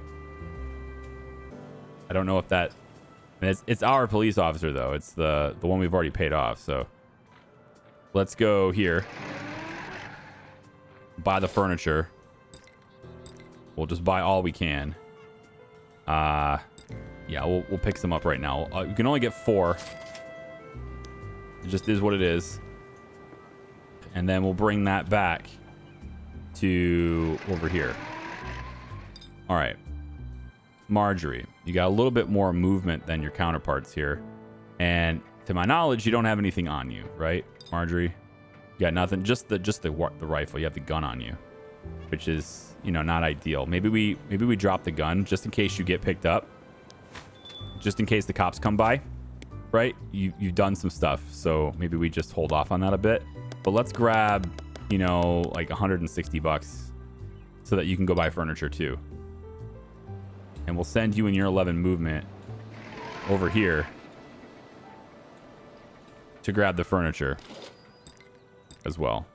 I don't know if that... I mean, it's our police officer, though. It's the one we've already paid off. So let's go here. Buy the furniture. We'll just buy all we can. Yeah, we'll pick some up right now. You can only get 4. It just is what it is. And then we'll bring that back to over here. All right. Marjorie, you got a little bit more movement than your counterparts here. And to my knowledge, you don't have anything on you, right, Marjorie? You got nothing, just the rifle. You have the gun on you, which is, not ideal. Maybe we drop the gun just in case you get picked up. Just in case the cops come by, right? You've done some stuff, so maybe we just hold off on that a bit. But let's grab, like $160 so that you can go buy furniture too. And we'll send you in your 11 movement over here to grab the furniture as well.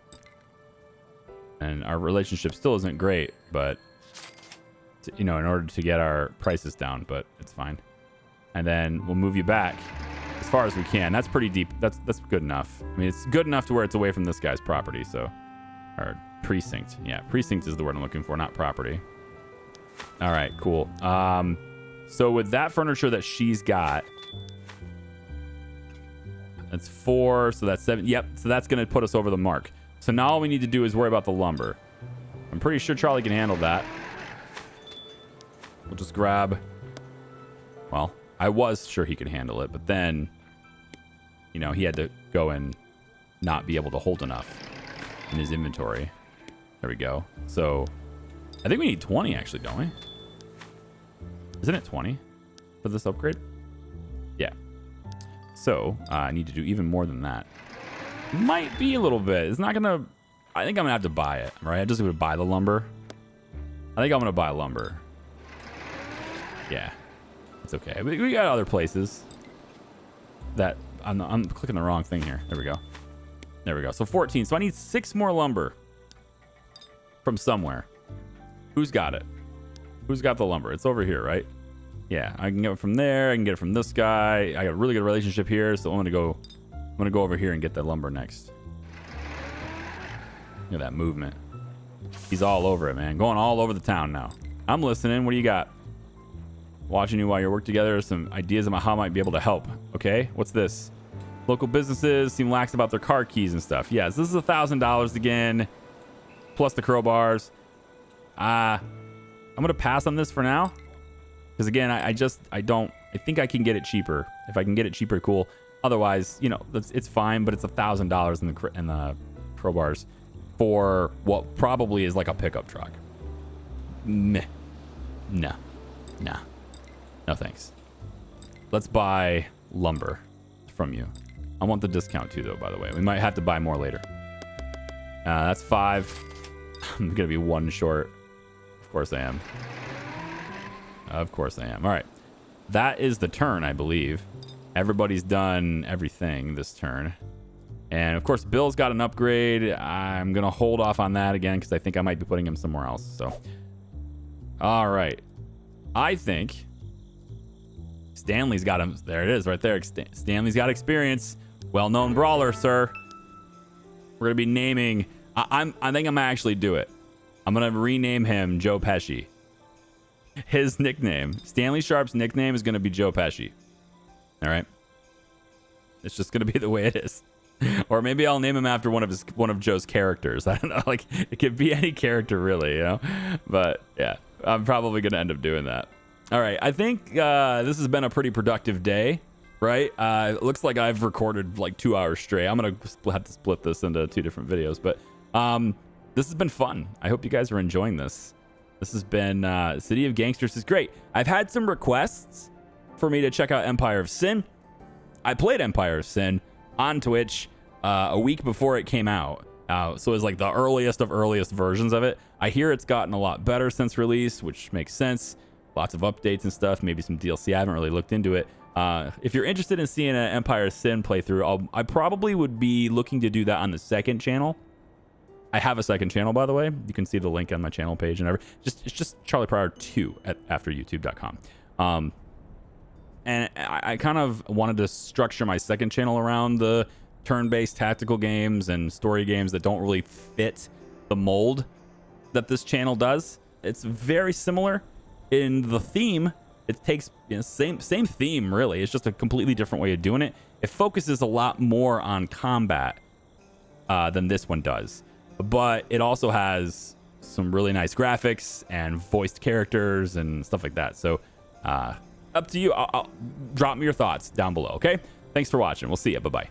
And our relationship still isn't great, but in order to get our prices down, but it's fine. And then we'll move you back as far as we can. That's pretty deep. That's good enough. I mean, it's good enough to where it's away from this guy's property. So, or precinct. Yeah, precinct is the word I'm looking for, not property. All right, cool. So with that furniture that she's got, that's 4. So that's 7. Yep. So that's going to put us over the mark. So now all we need to do is worry about the lumber. I'm pretty sure Charlie can handle that. We'll just grab... Well, I was sure he could handle it, but then, he had to go and not be able to hold enough in his inventory. There we go. So I think we need 20 actually, don't we? Isn't it 20 for this upgrade? Yeah. So I need to do even more than that. Might be a little bit. It's not gonna... I think I'm gonna have to buy it, right? I'm just gonna buy the lumber. I think I'm gonna buy lumber. Yeah, it's okay. We got other places that I'm clicking the wrong thing here. There we go. There we go. So 14. So I need 6 more lumber from somewhere. Who's got it? Who's got the lumber? It's over here, right? Yeah, I can get it from there. I can get it from this guy. I got a really good relationship here, so I'm gonna go over here and get that lumber next. Look at that movement. He's all over it, man. Going all over the town now. I'm listening. What do you got? Watching you while you work together. Some ideas about how I might be able to help. Okay, what's this? Local businesses seem lax about their car keys and stuff. Yes, this is $1,000 again, plus the crowbars. I'm gonna pass on this for now, because again, I think I can get it cheaper. If I can get it cheaper, cool. Otherwise, you know, it's fine. But it's $1,000 in the crowbars for what probably is like a pickup truck. Meh. No, thanks. Let's buy lumber from you. I want the discount too, though, by the way. We might have to buy more later. That's 5. I'm gonna be 1 short. Of course I am. Of course I am. All right. That is the turn, I believe. Everybody's done everything this turn. And of course, Bill's got an upgrade. I'm gonna hold off on that again because I think I might be putting him somewhere else. So, all right. I think Stanley's got him. There it is, right there. Stanley's got experience. Well-known brawler, sir. We're gonna be naming. I think I'm gonna actually do it. I'm gonna rename him Joe Pesci. His nickname, Stanley Sharp's nickname, is gonna be Joe Pesci. All right. It's just gonna be the way it is. Or maybe I'll name him after one of Joe's characters. I don't know. Like, it could be any character, really, you know. But yeah, I'm probably gonna end up doing that. All right. I think this has been a pretty productive day, right? It looks like I've recorded like 2 hours straight. I'm gonna have to split this into 2 different videos, but this has been fun. I hope you guys are enjoying this. This has been City of Gangsters is great. I've had some requests for me to check out Empire of Sin. I played Empire of Sin on Twitch a week before it came out. So it was like the earliest of earliest versions of it. I hear it's gotten a lot better since release, which makes sense. Lots of updates and stuff, maybe some DLC. I haven't really looked into it. If you're interested in seeing an Empire of Sin playthrough, I probably would be looking to do that on the second channel. I have a second channel, by the way. You can see the link on my channel page and everything. It's just Charlie Pryor 2 at afteryoutube.com. And I kind of wanted to structure my second channel around the turn-based tactical games and story games that don't really fit the mold that this channel does. It's very similar in the theme. It takes, you know, same theme, really. It's just a completely different way of doing it. It focuses a lot more on combat than this one does. But it also has some really nice graphics and voiced characters and stuff like that. So up to you. I'll drop me your thoughts down below, okay? Thanks for watching. We'll see you. Bye-bye.